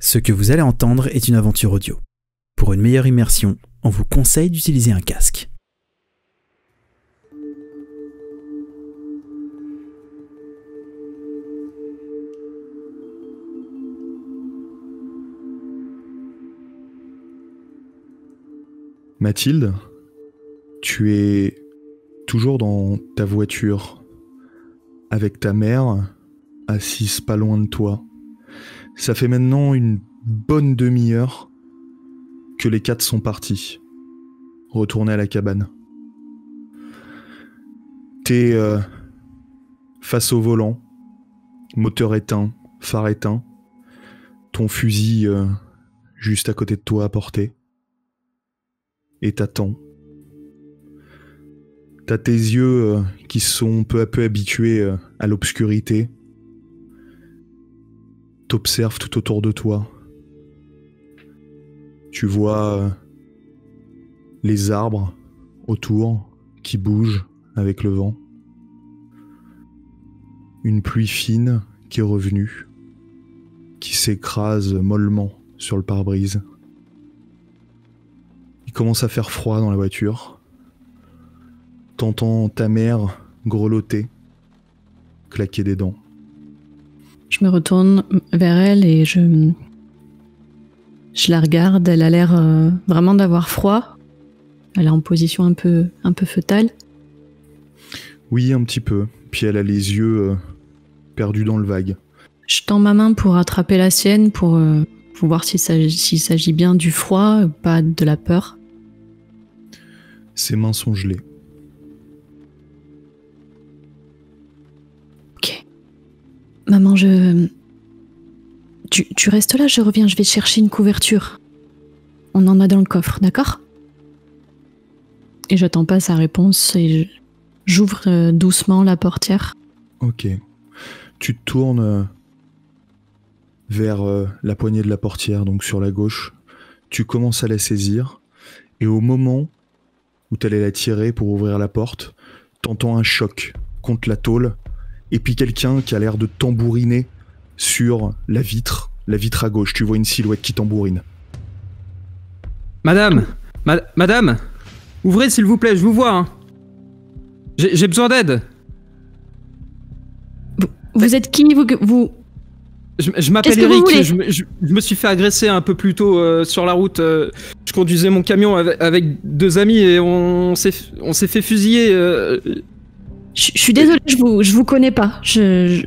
Ce que vous allez entendre est une aventure audio. Pour une meilleure immersion, on vous conseille d'utiliser un casque. Mathilde, tu es toujours dans ta voiture, avec ta mère assise pas loin de toi. Ça fait maintenant une bonne demi-heure que les 4 sont partis, retournés à la cabane. T'es face au volant, moteur éteint, phare éteint, ton fusil juste à côté de toi à portée. Et t'attends. T'as tes yeux qui sont peu à peu habitués à l'obscurité. T'observes tout autour de toi. Tu vois les arbres autour qui bougent avec le vent. Une pluie fine qui est revenue, qui s'écrase mollement sur le pare-brise. Il commence à faire froid dans la voiture. T'entends ta mère grelotter, claquer des dents. Je me retourne vers elle et je la regarde. Elle a l'air vraiment d'avoir froid. Elle est en position un peu fœtale. Oui, un petit peu. Puis elle a les yeux perdus dans le vague. Je tends ma main pour attraper la sienne, pour voir s'il s'agit bien du froid, pas de la peur. Ses mains sont gelées. Ok. Maman, Tu restes là, je reviens, je vais chercher une couverture. On en a dans le coffre, d'accord ? Et j'attends pas sa réponse et j'ouvre doucement la portière. Ok. Tu te tournes vers la poignée de la portière, donc sur la gauche. Tu commences à la saisir et au moment où t'allais la tirer pour ouvrir la porte, t'entends un choc contre la tôle, et puis quelqu'un qui a l'air de tambouriner sur la vitre à gauche. Tu vois une silhouette qui tambourine. Madame, Madame, ouvrez s'il vous plaît, je vous vois. Hein. J'ai besoin d'aide. Vous êtes qui, vous... Je m'appelle Eric, je me suis fait agresser un peu plus tôt sur la route. Je conduisais mon camion avec 2 amis et on s'est fait fusiller. Je suis désolée, je vous connais pas. Je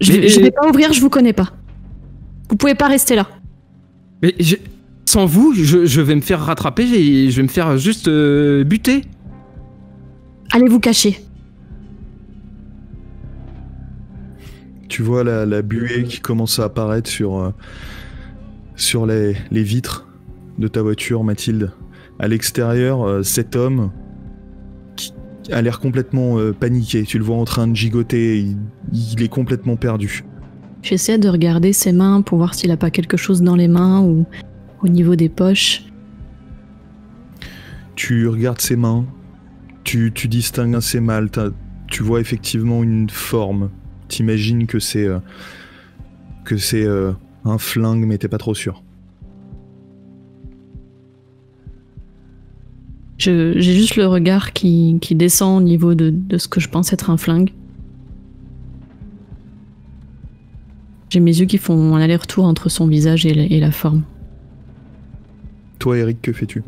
vais pas ouvrir, je vous connais pas. Vous pouvez pas rester là. Mais sans vous, je vais me faire rattraper et je vais me faire juste buter. Allez vous cacher. Tu vois la buée qui commence à apparaître sur les vitres de ta voiture, Mathilde. À l'extérieur, cet homme qui a l'air complètement paniqué. Tu le vois en train de gigoter, il est complètement perdu. J'essaie de regarder ses mains pour voir s'il a pas quelque chose dans les mains ou au niveau des poches. Tu regardes ses mains, tu distingues assez mal, tu vois effectivement une forme. T'imagines que c'est un flingue, mais t'es pas trop sûr. J'ai juste le regard qui descend au niveau de ce que je pense être un flingue. J'ai mes yeux qui font un aller-retour entre son visage et la forme. Toi, Eric, que fais-tu ?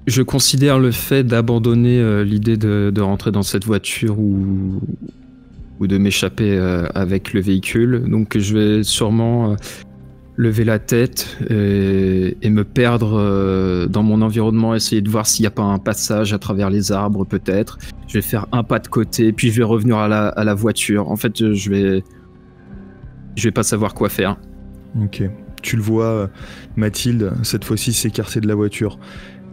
Je considère le fait d'abandonner l'idée de rentrer dans cette voiture ou de m'échapper avec le véhicule. Donc je vais sûrement lever la tête et me perdre dans mon environnement, essayer de voir s'il n'y a pas un passage à travers les arbres peut-être. Je vais faire un pas de côté, puis je vais revenir à la voiture. En fait, je vais pas savoir quoi faire. Ok. Tu le vois, Mathilde, cette fois-ci s'écarter de la voiture.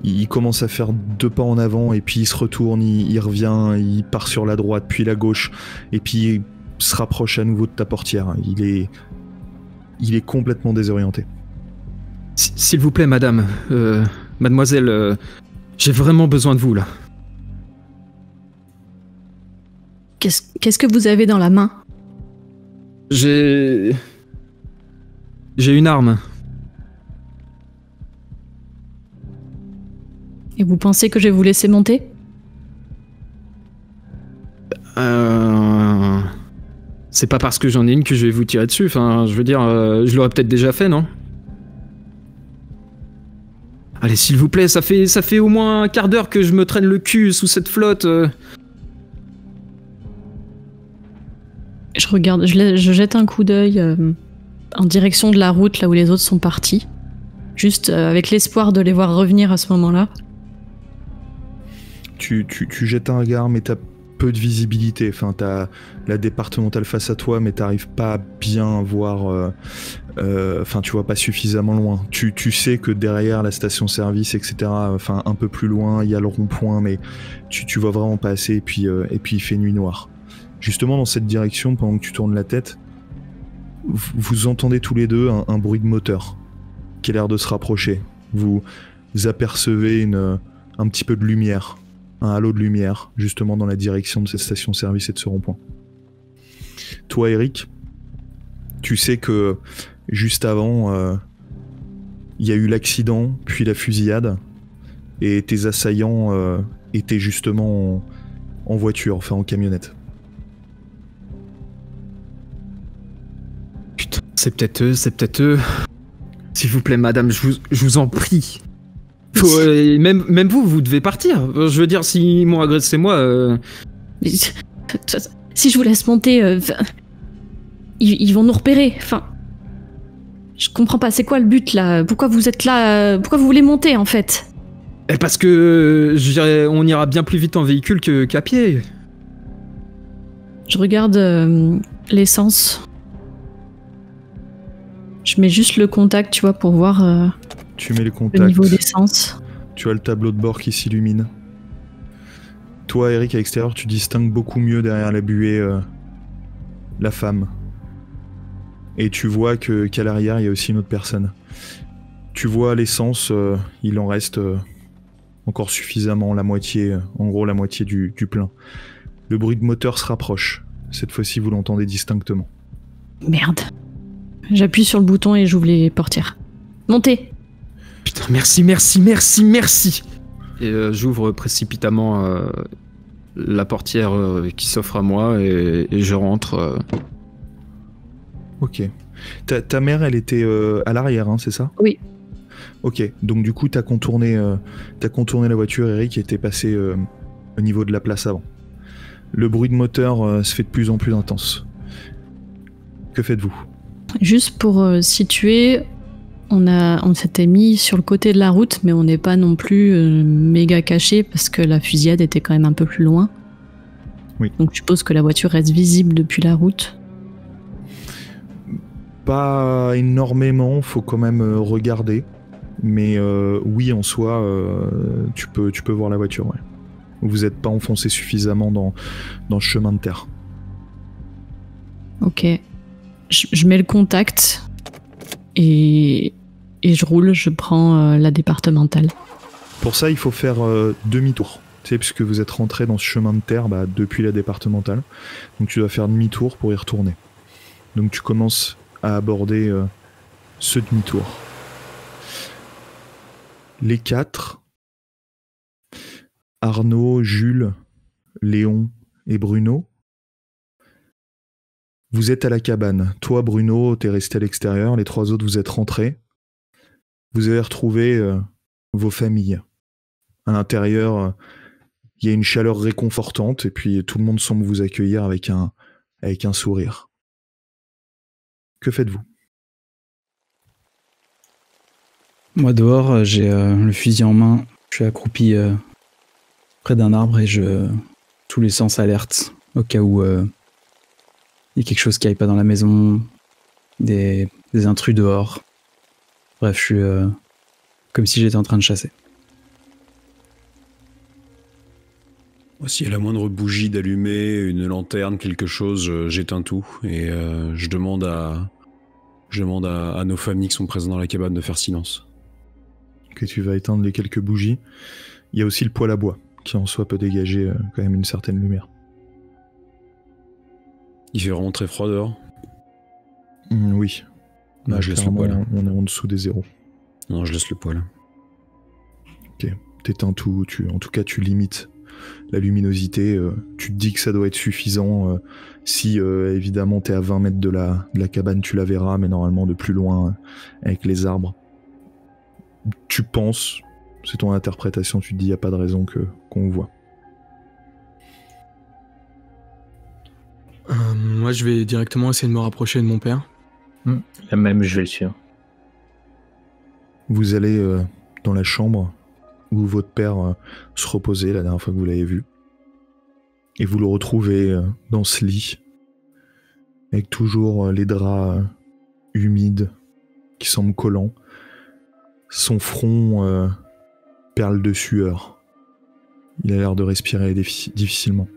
Il commence à faire 2 pas en avant et puis il se retourne, il revient, il part sur la droite puis la gauche et puis il se rapproche à nouveau de ta portière. Il est complètement désorienté. S'il vous plaît, madame, mademoiselle, j'ai vraiment besoin de vous là. Qu'est-ce que vous avez dans la main ? J'ai une arme. Et vous pensez que je vais vous laisser monter? C'est pas parce que j'en ai une que je vais vous tirer dessus. Enfin, je veux dire, je l'aurais peut-être déjà fait, non? Allez, s'il vous plaît, ça fait au moins un quart d'heure que je me traîne le cul sous cette flotte. Je regarde, je jette un coup d'œil en direction de la route, là où les autres sont partis. Juste avec l'espoir de les voir revenir à ce moment-là. Tu jettes un regard, mais t'as peu de visibilité. Enfin, t'as la départementale face à toi, mais t'arrives pas à bien voir. Enfin, tu vois pas suffisamment loin. Tu sais que derrière la station-service, etc., enfin, un peu plus loin, il y a le rond-point, mais tu vois vraiment pas assez. Et puis il fait nuit noire. Justement, dans cette direction, pendant que tu tournes la tête, vous entendez tous les deux un bruit de moteur qui a l'air de se rapprocher. Vous apercevez un petit peu de lumière, un halo de lumière, justement dans la direction de cette station-service et de ce rond-point. Toi, Eric, tu sais que juste avant, il y a eu l'accident, puis la fusillade, et tes assaillants étaient justement en voiture, enfin en camionnette. Putain, c'est peut-être eux. S'il vous plaît, madame, je vous en prie. Même vous devez partir. Je veux dire, s'ils m'ont agressé moi... Si je vous laisse monter, ils vont nous repérer. Enfin, je comprends pas. C'est quoi le but là? Pourquoi vous êtes là? Pourquoi vous voulez monter en fait? Parce que je dirais, on ira bien plus vite en véhicule qu'à pied. Je regarde l'essence. Je mets juste le contact, tu vois, pour voir tu mets le le niveau d'essence. Tu as le tableau de bord qui s'illumine. Toi, Eric, à l'extérieur, tu distingues beaucoup mieux derrière la buée la femme. Et tu vois qu'à l'arrière, il y a aussi une autre personne. Tu vois l'essence, il en reste encore suffisamment, la moitié, en gros la moitié du plein. Le bruit de moteur se rapproche. Cette fois-ci, vous l'entendez distinctement. Merde. J'appuie sur le bouton et j'ouvre les portières. Montez! Putain, merci. Et j'ouvre précipitamment la portière qui s'offre à moi et je rentre. Ok. Ta mère, elle était à l'arrière, hein, c'est ça? Oui. Ok, donc du coup, t'as contourné la voiture, Eric, et t'es passé au niveau de la place avant. Le bruit de moteur se fait de plus en plus intense. Que faites-vous? Juste pour situer, on s'était mis sur le côté de la route, mais on n'est pas non plus méga caché parce que la fusillade était quand même un peu plus loin. Oui. Donc je suppose que la voiture reste visible depuis la route. Pas énormément, faut quand même regarder. Mais oui, en soi, tu peux voir la voiture, ouais. Vous n'êtes pas enfoncé suffisamment dans le chemin de terre. Ok. Je mets le contact et je roule, je prends la départementale. Pour ça, il faut faire demi-tour. Tu sais, puisque vous êtes rentré dans ce chemin de terre depuis la départementale. Donc tu dois faire demi-tour pour y retourner. Donc tu commences à aborder ce demi-tour. Les quatre, Arnaud, Jules, Léon et Bruno, vous êtes à la cabane. Toi, Bruno, t'es resté à l'extérieur. Les trois autres, vous êtes rentrés. Vous avez retrouvé vos familles. À l'intérieur, il y a une chaleur réconfortante et puis tout le monde semble vous accueillir avec un sourire. Que faites-vous? Moi, dehors, j'ai le fusil en main. Je suis accroupi près d'un arbre et tous les sens alertes au cas où il y a quelque chose qui aille pas dans la maison, des intrus dehors. Bref, je suis comme si j'étais en train de chasser. S'il y a la moindre bougie d'allumer, une lanterne, quelque chose, j'éteins tout et je demande à nos familles qui sont présentes dans la cabane de faire silence. Que tu vas éteindre les quelques bougies. Il y a aussi le poêle à bois qui en soi peut dégager quand même une certaine lumière. Il fait vraiment très froid dehors. Bah, je laisse le clairement, poil. on est en dessous des 0. Non, je laisse le poil. Ok. T'éteins tout, en tout cas tu limites la luminosité. Tu te dis que ça doit être suffisant. Si évidemment t'es à 20 mètres de la cabane, tu la verras, mais normalement de plus loin, avec les arbres. Tu penses, c'est ton interprétation, tu te dis y a pas de raison qu'on voit. Moi, je vais directement essayer de me rapprocher de mon père. Là même, je vais le suivre. Vous allez dans la chambre où votre père se reposait la dernière fois que vous l'avez vu. Et vous le retrouvez dans ce lit, avec toujours les draps humides qui semblent collants. Son front perle de sueur. Il a l'air de respirer difficilement.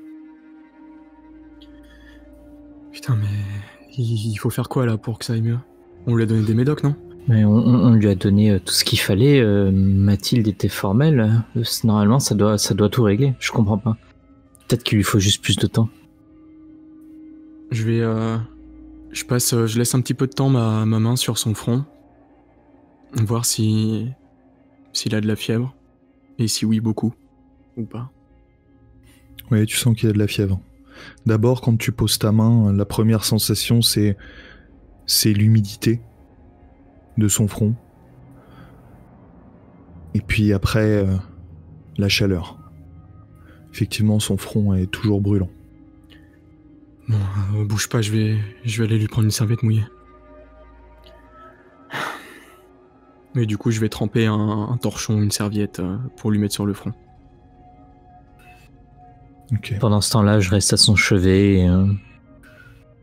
Putain, mais il faut faire quoi là pour que ça aille mieux? On lui a donné des médocs, non? Mais on lui a donné tout ce qu'il fallait. Mathilde était formelle. Normalement, ça doit tout régler. Je comprends pas. Peut-être qu'il lui faut juste plus de temps. Je laisse un petit peu de temps ma main sur son front. Voir s'il a de la fièvre. Et si oui, beaucoup. Ou pas. Oui, tu sens qu'il y a de la fièvre. D'abord, quand tu poses ta main, la première sensation, c'est l'humidité de son front. Et puis après, la chaleur. Effectivement, son front est toujours brûlant. Bon, bouge pas, je vais aller lui prendre une serviette mouillée. Et du coup, je vais tremper un torchon, une serviette pour lui mettre sur le front. Ok. Pendant ce temps-là, je reste à son chevet et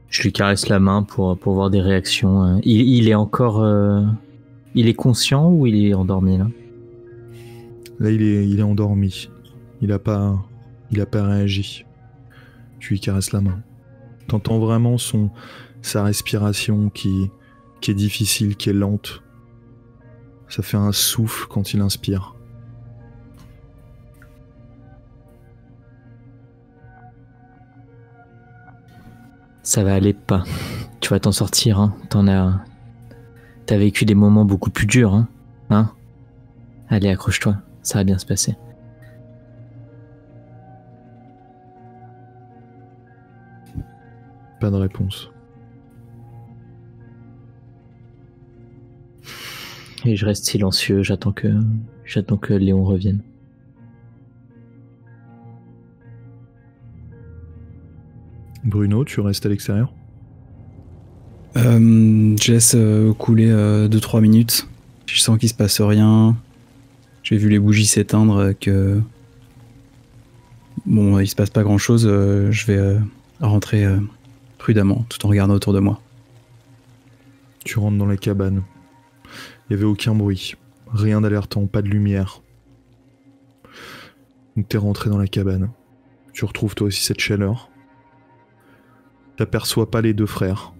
je lui caresse la main pour voir des réactions. Il est encore... il est conscient ou il est endormi là? Là, il est endormi. Il a pas réagi. Tu lui caresses la main. T'entends vraiment sa respiration qui est difficile, qui est lente. Ça fait un souffle quand il inspire. Ça va aller pas. Tu vas t'en sortir, hein. T'as vécu des moments beaucoup plus durs, hein. Allez, accroche-toi. Ça va bien se passer. Pas de réponse. Et je reste silencieux, j'attends que Léon revienne. Bruno, tu restes à l'extérieur? Je laisse couler 2-3 minutes. Je sens qu'il se passe rien. J'ai vu les bougies s'éteindre, que... Bon, il se passe pas grand-chose. Je vais rentrer prudemment, tout en regardant autour de moi. Tu rentres dans la cabane. Il n'y avait aucun bruit. Rien d'alertant, pas de lumière. Donc t'es rentré dans la cabane. Tu retrouves toi aussi cette chaleur. T'aperçois pas les deux frères.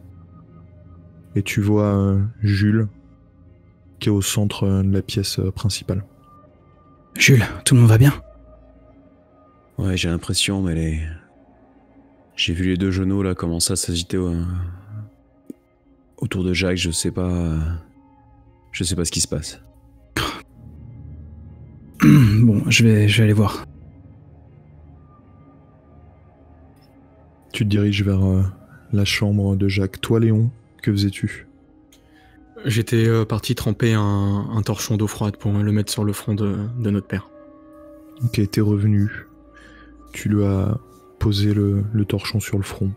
Et tu vois Jules, qui est au centre de la pièce principale. Jules, tout le monde va bien? Ouais, j'ai l'impression, mais j'ai vu les deux genoux là commencer à s'agiter autour de Jacques. Je sais pas ce qui se passe. Bon, je vais aller voir. Tu te diriges vers la chambre de Jacques. Toi, Léon, que faisais-tu? J'étais parti tremper un torchon d'eau froide pour le mettre sur le front de notre père. Ok, t'es revenu. Tu lui as posé le torchon sur le front.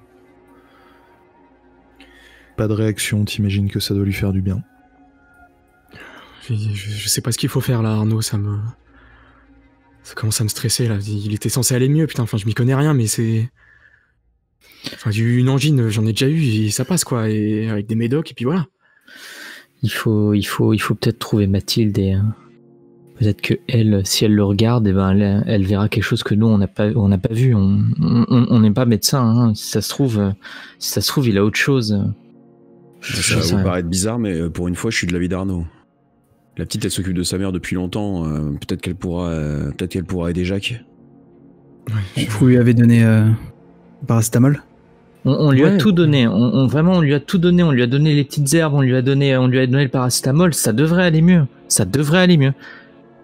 Pas de réaction, t'imagines que ça doit lui faire du bien. Je sais pas ce qu'il faut faire là, Arnaud, ça commence à me stresser là. Il était censé aller mieux, putain, enfin je m'y connais rien, mais c'est... Enfin, j'ai eu une angine, j'en ai déjà eu, et ça passe quoi, et avec des médocs, et puis voilà. Il faut peut-être trouver Mathilde et peut-être que elle, si elle le regarde, elle verra quelque chose que nous on n'a pas vu. On n'est pas médecin, hein. Si ça se trouve, il a autre chose. Ça va vous paraître bizarre, mais pour une fois, je suis de l'avis d'Arnaud. La petite, elle s'occupe de sa mère depuis longtemps. Peut-être qu'elle pourra aider Jacques. Vous lui avez donné paracétamol? On lui a Ouais. tout donné. Vraiment, on lui a tout donné. On lui a donné les petites herbes. On lui a donné le paracétamol. Ça devrait aller mieux. Ça devrait aller mieux.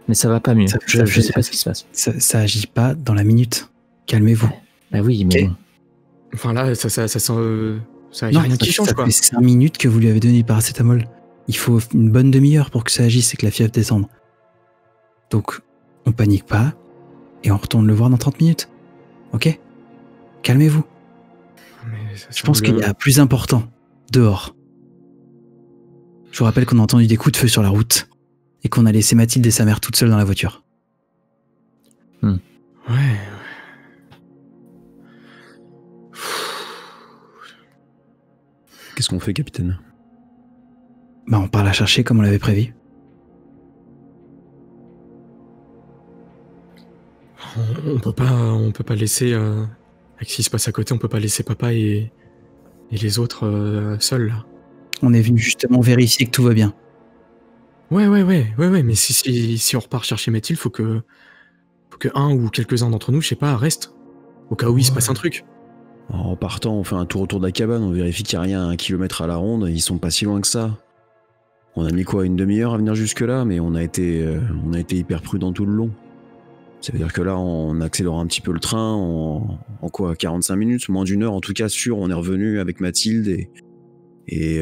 Mais ça va pas mieux. Je sais pas ce qui se passe. Ça agit pas dans la minute. Calmez-vous. Bah oui, mais Ok. bon. Enfin là, ça y a Non, rien qui change ça quoi. fait 5 minutes que vous lui avez donné du paracétamol. Il faut une bonne demi-heure pour que ça agisse et que la fièvre descende. Donc, on panique pas et on retourne le voir dans 30 minutes. Ok? Calmez-vous. Mais Je pense qu'il y a plus important dehors. Je vous rappelle qu'on a entendu des coups de feu sur la route et qu'on a laissé Mathilde et sa mère toutes seules dans la voiture. Ouais. Qu'est-ce qu'on fait, capitaine? Bah, on part la chercher comme on l'avait prévu. On peut pas laisser avec ce qui se passe à côté, on peut pas laisser papa et les autres seuls là. On est venu justement vérifier que tout va bien. Ouais, mais si on repart chercher Mathilde, faut que un ou quelques-uns d'entre nous, je sais pas, restent. Au cas où il se passe un truc. En partant, on fait un tour autour de la cabane, on vérifie qu'il n'y a rien à 1 kilomètre à la ronde, ils sont pas si loin que ça. On a mis quoi, une demi-heure à venir jusque-là, mais on a été hyper prudent tout le long. Ça veut dire que là, on accélère un petit peu le train, en quoi, 45 minutes, moins d'une heure, en tout cas sûr, on est revenu avec Mathilde et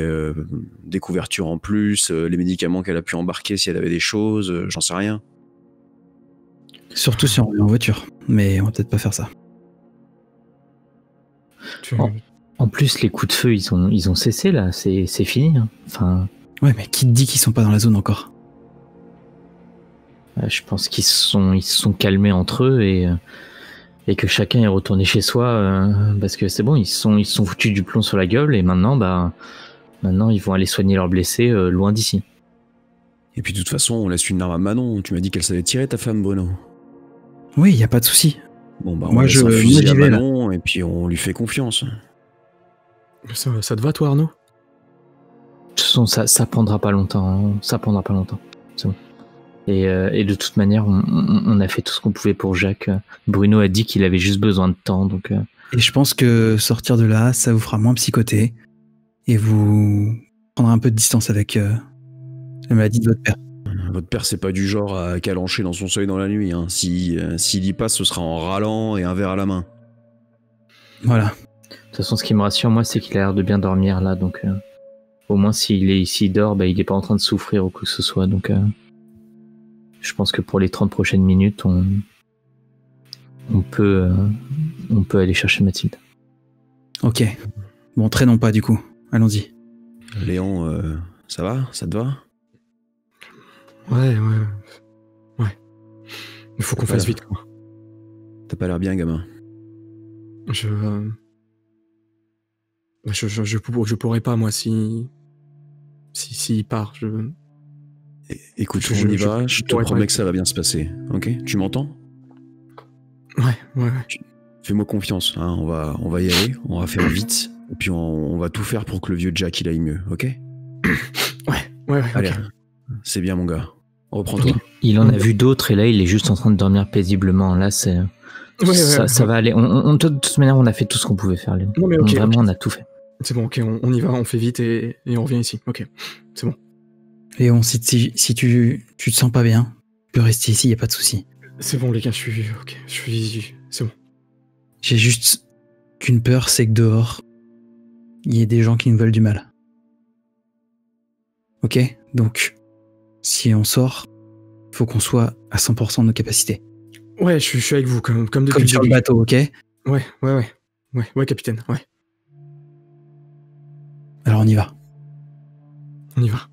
des couvertures en plus, les médicaments qu'elle a pu embarquer si elle avait des choses, j'en sais rien. Surtout si on revient en voiture. Mais on va peut-être pas faire ça. En plus, les coups de feu, ils ont cessé là. C'est fini. Hein. Enfin, Ouais, mais qui te dit qu'ils sont pas dans la zone encore? je pense qu'ils se sont calmés entre eux et que chacun est retourné chez soi parce que c'est bon, ils se sont foutus du plomb sur la gueule et maintenant ils vont aller soigner leurs blessés loin d'ici. Et puis de toute façon, on laisse une arme à Manon, tu m'as dit qu'elle savait tirer ta femme, Bruno. Oui, y a pas de souci. Bon bah Moi, on laisse je- un moi, fusil j'y à vais, là. Manon et puis on lui fait confiance. Ça te va, toi, Arnaud? De toute façon, ça prendra pas longtemps. Hein. Ça prendra pas longtemps. C'est bon. Et de toute manière, on a fait tout ce qu'on pouvait pour Jacques. Bruno a dit qu'il avait juste besoin de temps, donc. Et je pense que sortir de là, ça vous fera moins psychoter. Et vous prendrez un peu de distance avec la maladie de votre père. Votre père, c'est pas du genre à calancher dans son seuil dans la nuit. Hein. S'il y passe, ce sera en râlant et un verre à la main. Voilà. De toute façon, ce qui me rassure, moi, c'est qu'il a l'air de bien dormir là, donc au moins s'il dort, bah, il est pas en train de souffrir ou quoi que ce soit, donc je pense que pour les 30 prochaines minutes, on peut aller chercher Mathilde. Ok. Bon, traînons pas du coup. Allons-y. Léon, ça va? Ça te va? Ouais. Il faut qu'on fasse Voilà. vite, quoi. T'as pas l'air bien, gamin. Je pourrais pas, moi, s'il part. Écoute, Je- on y je- va, je je te pourrais promets pas. que ça va bien se passer. Ok? Tu m'entends? Ouais. Fais-moi confiance, hein. On va y aller, on va faire vite, et puis on va tout faire pour que le vieux Jack il aille mieux, ok? Ouais, Allez, ok. c'est bien mon gars. Reprends-toi. Il en a vu d'autres et là, il est juste en train de dormir paisiblement. Là, c'est ça va aller. De toute manière, on a fait tout ce qu'on pouvait faire, Léon. Non, mais ok. Vraiment, ok. on a tout fait. C'est bon, ok, on y va, on fait vite et on revient ici. Ok, c'est bon. Léon, si tu te sens pas bien, tu peux rester ici, y a pas de souci. C'est bon, les gars, c'est bon. J'ai juste qu'une peur, c'est que dehors, il y ait des gens qui nous veulent du mal. Ok? Donc, si on sort, faut qu'on soit à 100% de nos capacités. Ouais, je suis avec vous, comme depuis Comme le sur le début. bateau, ok? Ouais, capitaine, ouais. Alors on y va. On y va.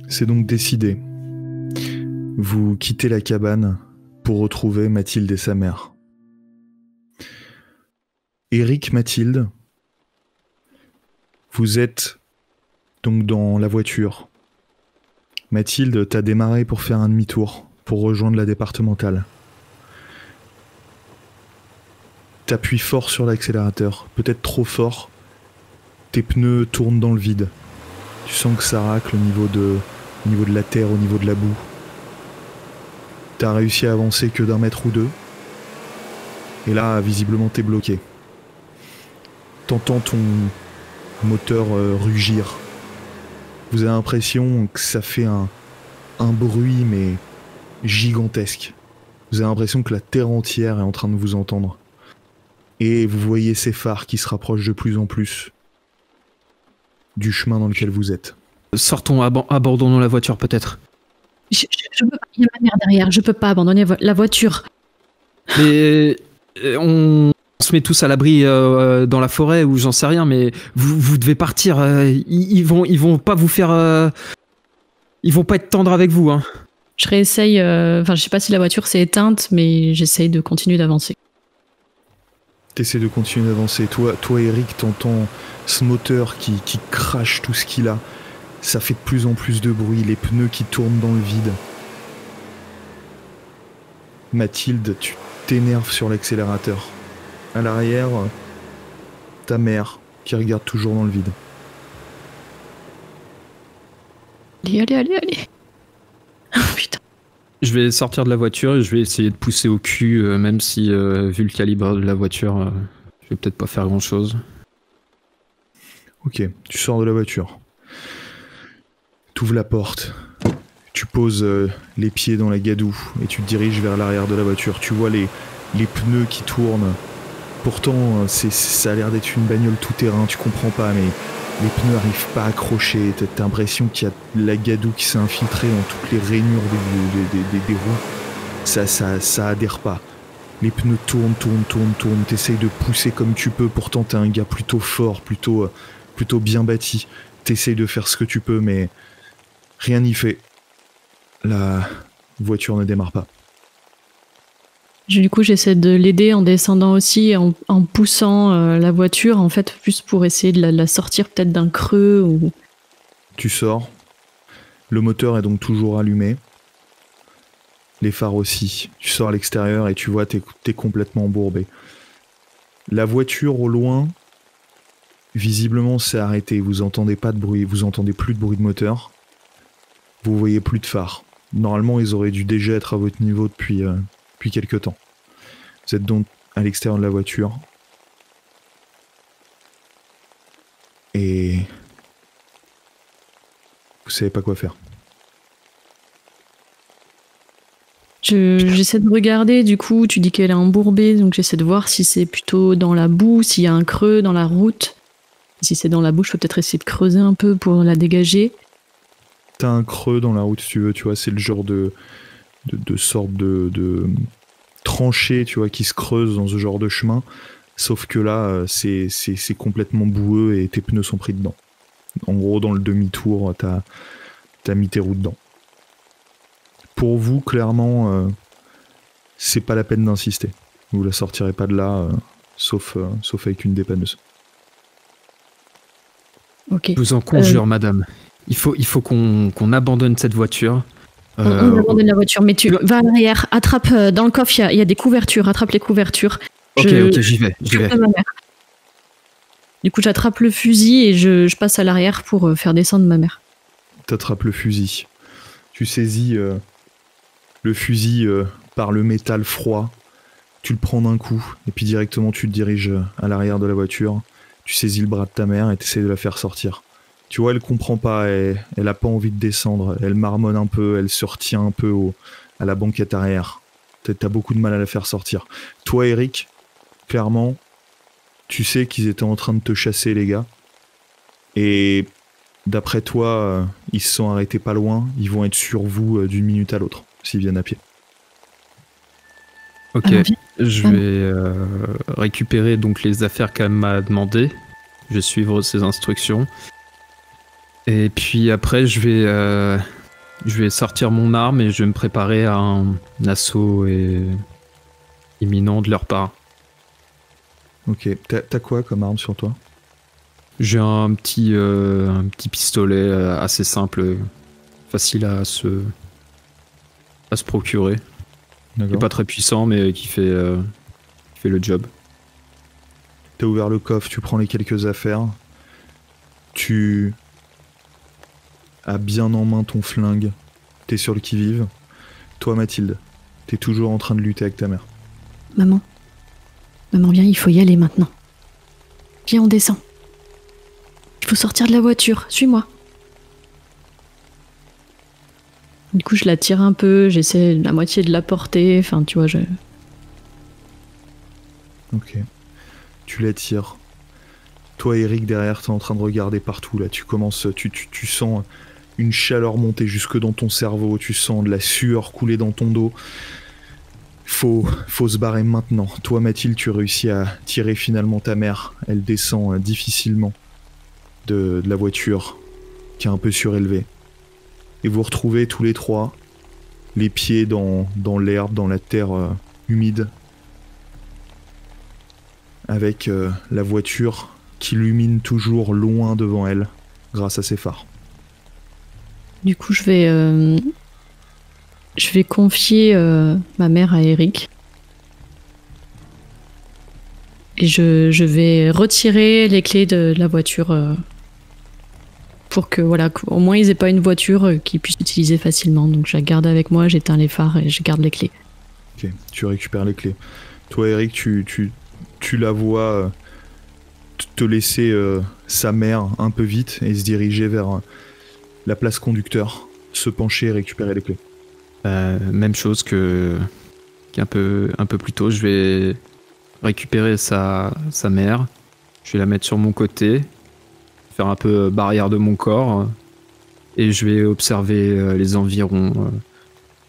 C'est donc décidé. Vous quittez la cabane pour retrouver Mathilde et sa mère. Eric, Mathilde, vous êtes donc dans la voiture. Mathilde, t'as démarré pour faire un demi-tour, pour rejoindre la départementale. T'appuies fort sur l'accélérateur, peut-être trop fort. Tes pneus tournent dans le vide. Tu sens que ça racle au niveau de la terre, au niveau de la boue. T'as réussi à avancer que d'1 mètre ou 2. Et là, visiblement, t'es bloqué. T'entends ton moteur rugir. Vous avez l'impression que ça fait un bruit, mais gigantesque. Vous avez l'impression que la terre entière est en train de vous entendre. Et vous voyez ces phares qui se rapprochent de plus en plus du chemin dans lequel vous êtes. Sortons, abandonnons la voiture peut-être. Je peux pas, il y a ma mère derrière, je peux pas abandonner la voiture. Mais on se met tous à l'abri dans la forêt ou j'en sais rien, mais vous devez partir. Ils vont pas vous faire. Ils vont pas être tendres avec vous. Hein. Je réessaye. Enfin, je sais pas si la voiture s'est éteinte, mais j'essaye de continuer d'avancer. T'essaies de continuer d'avancer. Toi, Eric, t'entends ce moteur qui crache tout ce qu'il a. Ça fait de plus en plus de bruit, les pneus qui tournent dans le vide. Mathilde, tu t'énerves sur l'accélérateur. À l'arrière, ta mère qui regarde toujours dans le vide. Allez. Oh putain. Je vais sortir de la voiture et je vais essayer de pousser au cul, même si, vu le calibre de la voiture, je vais peut-être pas faire grand-chose. Ok, tu sors de la voiture. T'ouvres la porte. Tu poses les pieds dans la gadoue et tu te diriges vers l'arrière de la voiture. Tu vois les pneus qui tournent. Pourtant, ça a l'air d'être une bagnole tout-terrain, tu comprends pas, mais les pneus arrivent pas à accrocher. T'as l'impression qu'il y a la gadoue qui s'est infiltrée dans toutes les rainures des roues. Ça adhère pas. Les pneus tournent. T'essayes de pousser comme tu peux. Pourtant, t'es un gars plutôt fort, plutôt bien bâti. T'essayes de faire ce que tu peux, mais rien n'y fait. La voiture ne démarre pas. Du coup, j'essaie de l'aider en descendant aussi, en poussant la voiture, en fait, juste pour essayer de la sortir peut-être d'un creux ou... Tu sors. Le moteur est donc toujours allumé. Les phares aussi. Tu sors à l'extérieur et tu vois, t'es complètement embourbé. La voiture au loin, visiblement, s'est arrêtée. Vous entendez pas de bruit, vous entendez plus de bruit de moteur. Vous voyez plus de phares. Normalement, ils auraient dû déjà être à votre niveau depuis quelques temps. Vous êtes donc à l'extérieur de la voiture. Et vous savez pas quoi faire. J'essaie de regarder, du coup, tu dis qu'elle est embourbée, donc j'essaie de voir si c'est plutôt dans la boue, s'il y a un creux dans la route. Si c'est dans la boue, je peux peut-être essayer de creuser un peu pour la dégager. T'as un creux dans la route, si tu veux, tu vois, c'est le genre de sorte de tranchée, tu vois, qui se creuse dans ce genre de chemin. Sauf que là, c'est complètement boueux et tes pneus sont pris dedans. En gros, dans le demi-tour, t'as mis tes roues dedans. Pour vous, clairement, c'est pas la peine d'insister. Vous la sortirez pas de là, sauf avec une dépanneuse. Ok. Je vous en conjure, madame. Il faut qu'on abandonne cette voiture. On abandonne la voiture, mais tu vas à l'arrière, attrape dans le coffre, il y a des couvertures, attrape les couvertures. Ok, j'y vais. Du coup, j'attrape le fusil et je passe à l'arrière pour faire descendre ma mère. T'attrapes le fusil. Tu saisis le fusil par le métal froid. Tu le prends d'un coup et puis directement tu te diriges à l'arrière de la voiture. Tu saisis le bras de ta mère et t'essaies de la faire sortir. Tu vois, elle comprend pas, elle a pas envie de descendre. Elle marmonne un peu, elle se retient un peu à la banquette arrière. T'as beaucoup de mal à la faire sortir. Toi, Eric, clairement, tu sais qu'ils étaient en train de te chasser, les gars. Et d'après toi, ils se sont arrêtés pas loin. Ils vont être sur vous d'une minute à l'autre, s'ils viennent à pied. Ok, je vais récupérer donc les affaires qu'elle m'a demandé. Je vais suivre ses instructions. Et puis après, je vais sortir mon arme et je vais me préparer à un assaut imminent de leur part. Ok, t'as quoi comme arme sur toi? J'ai un petit pistolet assez simple, facile à se procurer. Qui est pas très puissant, mais qui fait le job. T'as ouvert le coffre, tu prends les quelques affaires. Tu as bien en main ton flingue. T'es sur le qui-vive. Toi, Mathilde, t'es toujours en train de lutter avec ta mère. Maman, viens, il faut y aller maintenant. Viens, on descend. Il faut sortir de la voiture, suis-moi. Du coup, je la tire un peu, j'essaie la moitié de la porter, enfin, tu vois, Ok. Tu la tires. Toi, Eric, derrière, t'es en train de regarder partout, là. Tu commences, tu sens une chaleur monter jusque dans ton cerveau, tu sens de la sueur couler dans ton dos. Faut se barrer maintenant. Toi, Mathilde, tu réussis à tirer finalement ta mère. Elle descend difficilement de la voiture, qui est un peu surélevée. Et vous retrouvez tous les trois, les pieds dans l'herbe, dans la terre humide, avec la voiture qui illumine toujours loin devant elle, grâce à ses phares. Du coup, je vais confier ma mère à Eric. Et je vais retirer les clés de la voiture pour que, voilà, qu'au moins ils aient pas une voiture qu'ils puissent utiliser facilement. Donc je la garde avec moi, j'éteins les phares et je garde les clés. Ok, tu récupères les clés. Toi, Eric, tu la vois te laisser sa mère un peu vite et se diriger vers la place conducteur, se pencher et récupérer les clés. Même chose qu'un peu plus tôt. Je vais récupérer sa mère. Je vais la mettre sur mon côté, faire un peu barrière de mon corps, et je vais observer les environs,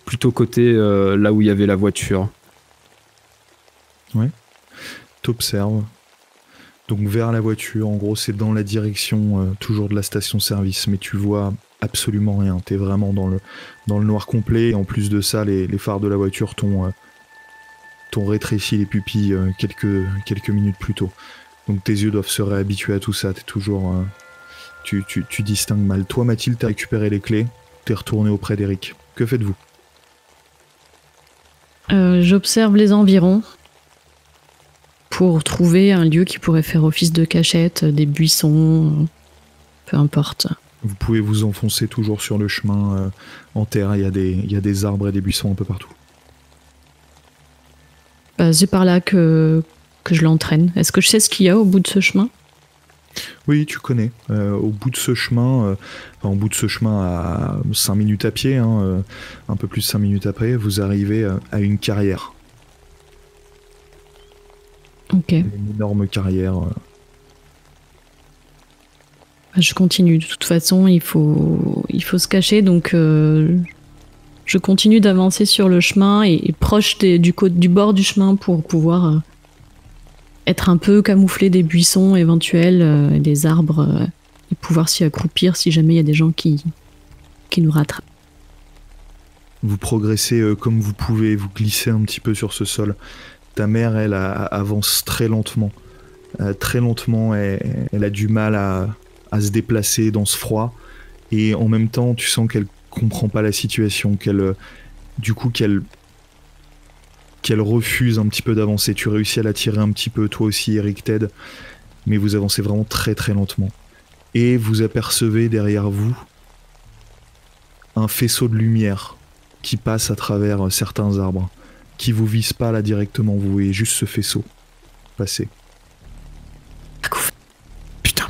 plutôt côté là où il y avait la voiture. Ouais. T'observes. Donc vers la voiture, en gros c'est dans la direction toujours de la station-service, mais tu vois absolument rien. T'es vraiment dans le noir complet, et en plus de ça, les phares de la voiture t'ont rétréci les pupilles quelques minutes plus tôt. Donc tes yeux doivent se réhabituer à tout ça, t'es toujours... tu distingues mal. Toi, Mathilde, t'as récupéré les clés, t'es retourné auprès d'Eric. Que faites-vous ? J'observe les environs pour trouver un lieu qui pourrait faire office de cachette, des buissons, peu importe. Vous pouvez vous enfoncer toujours sur le chemin en terre, il y a des arbres et des buissons un peu partout. C'est par là que je l'entraîne. Est-ce que je sais ce qu'il y a au bout de ce chemin ? Oui, tu connais. Au bout de ce chemin, à 5 minutes à pied, un peu plus de 5 minutes après, vous arrivez à une carrière. Ok. Une énorme carrière. Je continue. De toute façon, il faut se cacher, donc je continue d'avancer sur le chemin et proche du bord du chemin pour pouvoir être un peu camouflé des buissons éventuels, des arbres, et pouvoir s'y accroupir si jamais il y a des gens qui nous rattrapent. Vous progressez comme vous pouvez, vous glissez un petit peu sur ce sol. Ta mère, elle, avance très lentement. Elle a du mal à se déplacer dans ce froid. Et en même temps, tu sens qu'elle comprend pas la situation, qu'elle refuse un petit peu d'avancer. Tu réussis à la tirer un petit peu, toi aussi, Eric, t'aide. Mais vous avancez vraiment très très lentement. Et vous apercevez derrière vous un faisceau de lumière qui passe à travers certains arbres, qui vous vise pas là directement, vous voyez juste ce faisceau passer.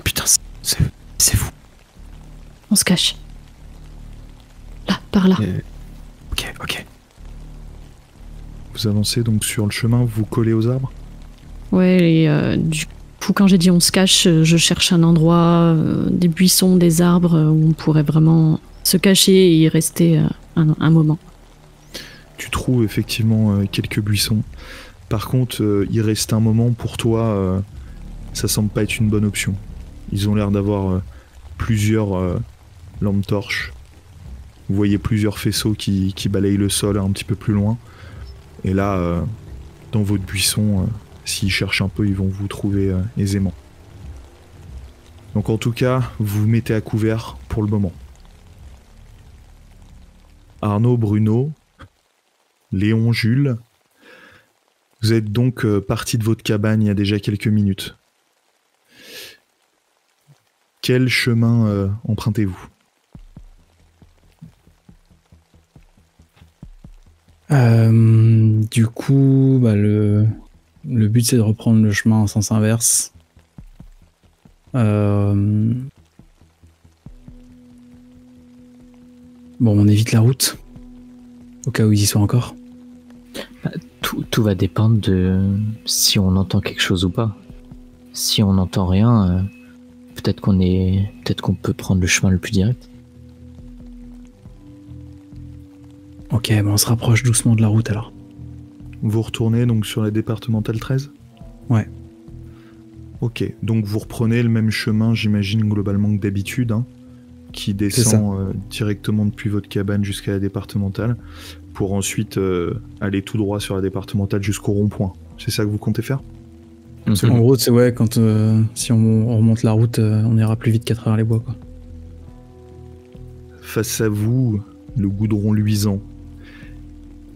Putain, c'est vous. On se cache. Là, par là. Ok. Vous avancez donc sur le chemin, vous vous collez aux arbres ? Ouais, et du coup, quand j'ai dit on se cache, je cherche un endroit, des buissons, des arbres, où on pourrait vraiment se cacher et y rester un moment. Tu trouves effectivement quelques buissons. Par contre, il reste un moment pour toi, ça semble pas être une bonne option. Ils ont l'air d'avoir plusieurs lampes torches. Vous voyez plusieurs faisceaux qui balayent le sol un petit peu plus loin. Et là, dans votre buisson, s'ils cherchent un peu, ils vont vous trouver aisément. Donc en tout cas, vous vous mettez à couvert pour le moment. Arnaud, Bruno, Léon, Jules, vous êtes donc partis de votre cabane il y a déjà quelques minutes. Quel chemin empruntez-vous ? Du coup, le but c'est de reprendre le chemin en sens inverse Bon, on évite la route. Au cas où ils y soient encore. Tout va dépendre de si on entend quelque chose ou pas. Si on n'entend rien, peut-être qu'on peut prendre le chemin le plus direct. Ok, bon, on se rapproche doucement de la route alors. Vous retournez donc sur la départementale 13 ? Ouais. Ok, donc vous reprenez le même chemin, j'imagine, globalement que d'habitude, hein, qui descend directement depuis votre cabane jusqu'à la départementale, pour ensuite aller tout droit sur la départementale jusqu'au rond-point. C'est ça que vous comptez faire ? En gros, c'est ouais, quand si on remonte la route, on ira plus vite qu'à travers les bois, quoi. Face à vous, le goudron luisant.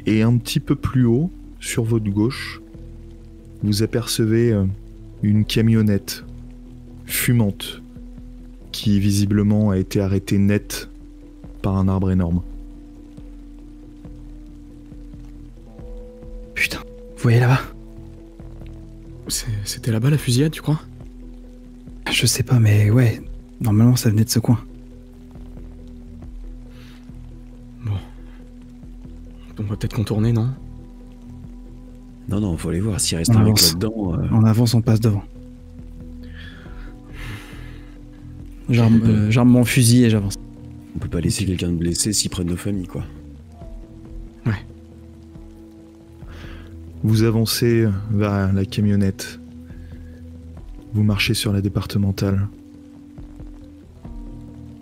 Et un petit peu plus haut, sur votre gauche, vous apercevez une camionnette fumante qui visiblement a été arrêtée net par un arbre énorme. Putain, vous voyez là-bas ? C'était là-bas la fusillade, tu crois? Je sais pas, mais ouais, normalement ça venait de ce coin. Bon. On va peut-être contourner, non? Non, faut aller voir s'il reste On un mec avance. là-dedans. En avance, on passe devant. J'arme mon fusil et j'avance. On peut pas laisser quelqu'un de blessé s'ils prennent nos familles, quoi. Ouais. Vous avancez vers la camionnette. Vous marchez sur la départementale.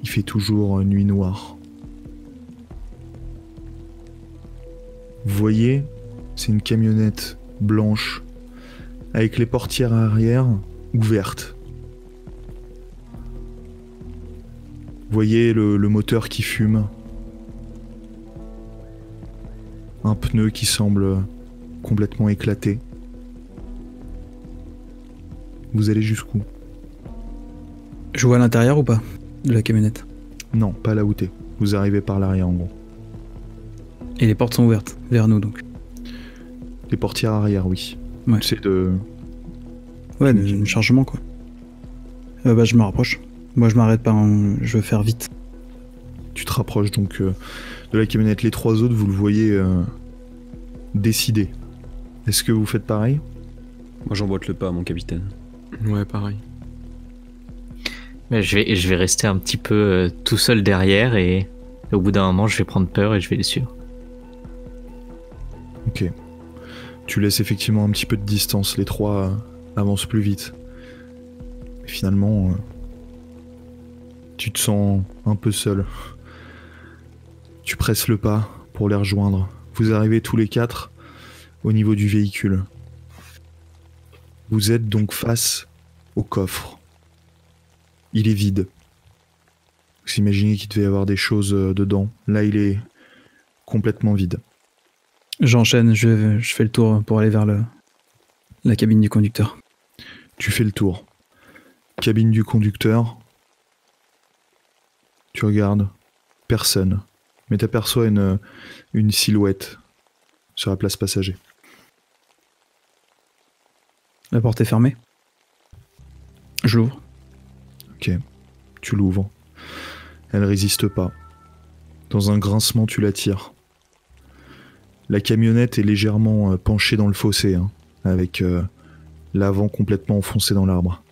Il fait toujours nuit noire. Vous voyez, c'est une camionnette blanche avec les portières arrière ouvertes. Vous voyez le moteur qui fume. Un pneu qui semble complètement éclaté. Vous allez jusqu'où? Je vois à l'intérieur ou pas de la camionnette? Non, pas là où t'es. Vous arrivez par l'arrière en gros. Et les portes sont ouvertes, vers nous donc. Les portières arrière, oui. Ouais. C'est de... Ouais, de chargement quoi. Bah je me rapproche. Moi je m'arrête pas, hein. Je veux faire vite. Tu te rapproches donc de la camionnette. Les trois autres, vous le voyez décider. Est-ce que vous faites pareil? Moi j'emboîte le pas, mon capitaine. Ouais, pareil. Mais je vais rester un petit peu tout seul derrière et au bout d'un moment je vais prendre peur et je vais les suivre. Ok. Tu laisses effectivement un petit peu de distance. Les trois avancent plus vite. Et finalement, tu te sens un peu seul. Tu presses le pas pour les rejoindre. Vous arrivez tous les quatre au niveau du véhicule. Vous êtes donc face au coffre. Il est vide. Vous imaginez qu'il devait y avoir des choses dedans. Là, il est complètement vide. J'enchaîne, je fais le tour pour aller vers la cabine du conducteur. Tu fais le tour. Cabine du conducteur. Tu regardes. Personne. Mais t'aperçois une silhouette sur la place passager. La porte est fermée. Je l'ouvre. Ok. Tu l'ouvres. Elle résiste pas. Dans un grincement, tu la tires. La camionnette est légèrement penchée dans le fossé, hein, avec l'avant complètement enfoncé dans l'arbre.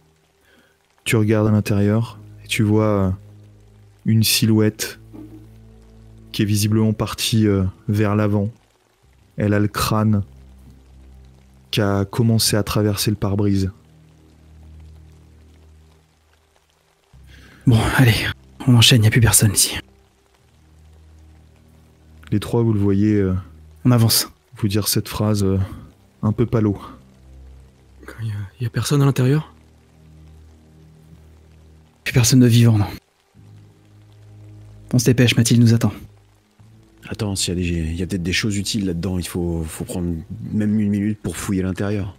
Tu regardes à l'intérieur et tu vois une silhouette qui est visiblement partie vers l'avant. Elle a le crâne qui a commencé à traverser le pare-brise. Bon, allez, on enchaîne, y a plus personne ici. Les trois, vous le voyez On avance. vous dire cette phrase un peu palo. Y a personne à l'intérieur? Plus personne de vivant, non. On se dépêche, Mathilde nous attend. Attends, il y a peut-être des choses utiles là-dedans, il faut prendre même 1 minute pour fouiller l'intérieur.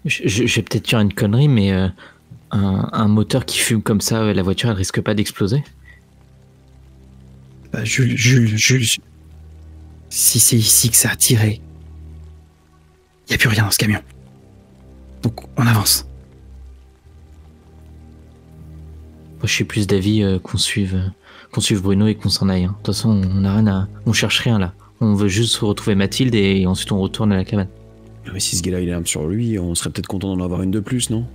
J'ai peut-être dire une connerie, mais un moteur qui fume comme ça, la voiture elle risque pas d'exploser? Bah, Jules. Si c'est ici que ça a tiré, y a plus rien dans ce camion. Donc on avance. Moi, je suis plus d'avis qu'on suive Bruno et qu'on s'en aille. Hein. De toute façon, on cherche rien là. On veut juste retrouver Mathilde et ensuite on retourne à la cabane. Mais si ce gars-là il a l'arme sur lui, on serait peut-être content d'en avoir une de plus, non?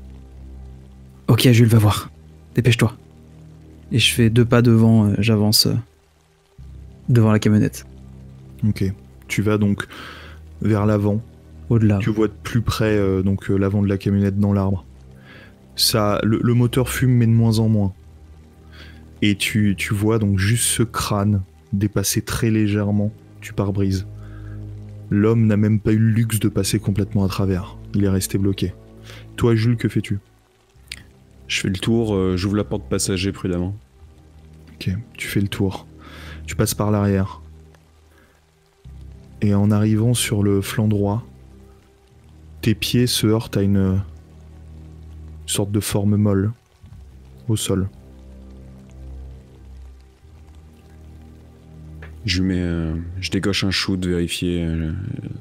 Ok, Jules, va voir. Dépêche-toi. Et je fais 2 pas devant, j'avance devant la camionnette. Ok. Tu vas donc vers l'avant. Au-delà. Tu vois de plus près l'avant de la camionnette dans l'arbre. Ça, le moteur fume mais de moins en moins. Et tu vois donc juste ce crâne dépasser très légèrement du pare-brise. L'homme n'a même pas eu le luxe de passer complètement à travers. Il est resté bloqué. Toi, Jules, que fais-tu? Je fais le tour, j'ouvre la porte passager prudemment. Ok, tu fais le tour. Tu passes par l'arrière. Et en arrivant sur le flanc droit, tes pieds se heurtent à une sorte de forme molle au sol. Je décoche un shoot, vérifier.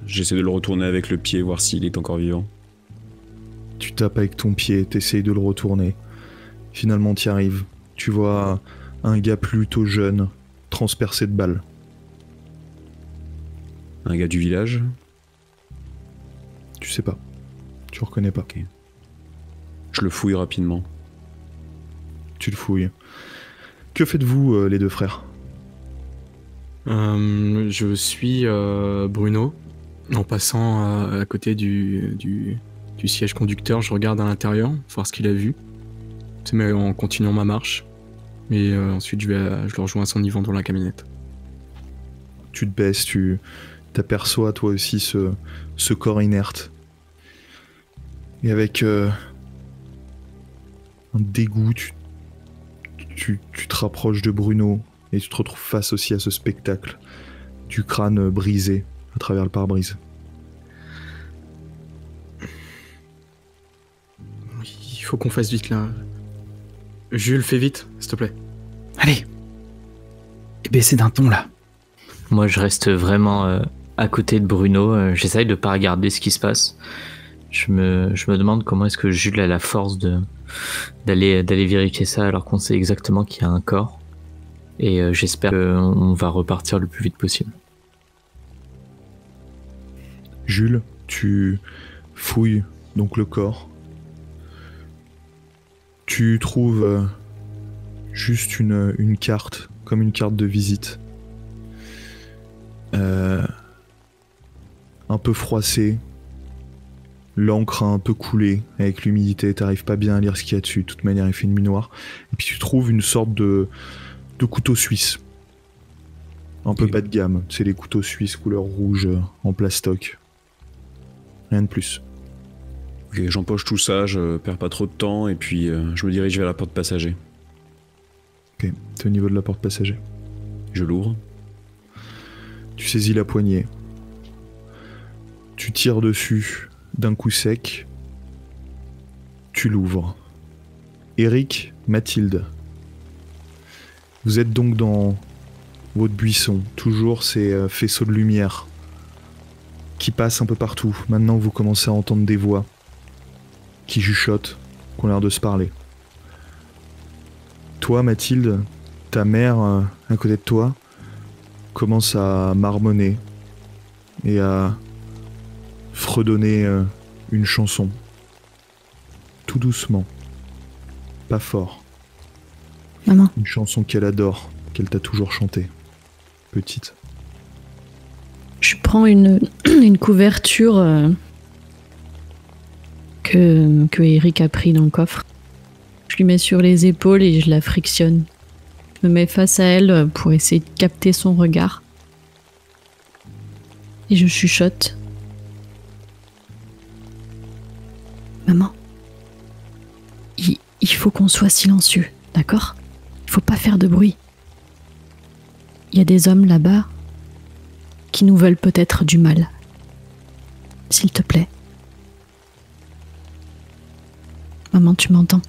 J'essaie de le retourner avec le pied, voir s'il est encore vivant. Tu tapes avec ton pied, t'essayes de le retourner. Finalement, t'y arrives. Tu vois un gars plutôt jeune, transpercé de balles. Un gars du village? Tu sais pas. Tu reconnais pas. Ok. Je le fouille rapidement. Tu le fouilles. Que faites-vous, les deux frères? Je suis Bruno. En passant à côté du siège conducteur, je regarde à l'intérieur, voir ce qu'il a vu. Mais en continuant ma marche. Et ensuite, je le rejoins à son niveau dans la camionnette. Tu te baisses, tu t'aperçois toi aussi ce corps inerte. Et avec un dégoût, tu te rapproches de Bruno et tu te retrouves face aussi à ce spectacle du crâne brisé à travers le pare-brise. Il faut qu'on fasse vite là. Jules, fais vite, s'il te plaît. Allez. Et baissez d'un ton là. Moi, je reste vraiment à côté de Bruno. J'essaye de pas regarder ce qui se passe. Je me demande comment est-ce que Jules a la force d'aller vérifier ça alors qu'on sait exactement qu'il y a un corps. Et j'espère qu'on va repartir le plus vite possible. Jules, tu fouilles donc le corps. Tu trouves juste une carte, comme une carte de visite. Un peu froissée. L'encre a un peu coulé avec l'humidité, t'arrives pas bien à lire ce qu'il y a dessus, de toute manière il fait une nuit noire. Et puis tu trouves une sorte de couteau suisse. Un peu bas de gamme, c'est les couteaux suisses couleur rouge en plastoc. Rien de plus. Ok, j'empoche tout ça, je perds pas trop de temps et puis je me dirige vers la porte passager. Ok, t'es au niveau de la porte passager. Je l'ouvre. Tu saisis la poignée. Tu tires dessus d'un coup sec. Tu l'ouvres. Eric, Mathilde. Vous êtes donc dans votre buisson. Toujours ces faisceaux de lumière qui passent un peu partout. Maintenant, vous commencez à entendre des voix qui chuchotent, qui ont l'air de se parler. Toi, Mathilde, ta mère, à côté de toi, commence à marmonner et à fredonner une chanson. Tout doucement. Pas fort. Maman. Une chanson qu'elle adore, qu'elle t'a toujours chantée. Petite. Je prends une couverture que Eric a pris dans le coffre. Je lui mets sur les épaules et je la frictionne. Je me mets face à elle pour essayer de capter son regard. Et je chuchote. Maman, il faut qu'on soit silencieux, d'accord? Il faut pas faire de bruit. Il y a des hommes là-bas qui nous veulent peut-être du mal. S'il te plaît. Maman, tu m'entends?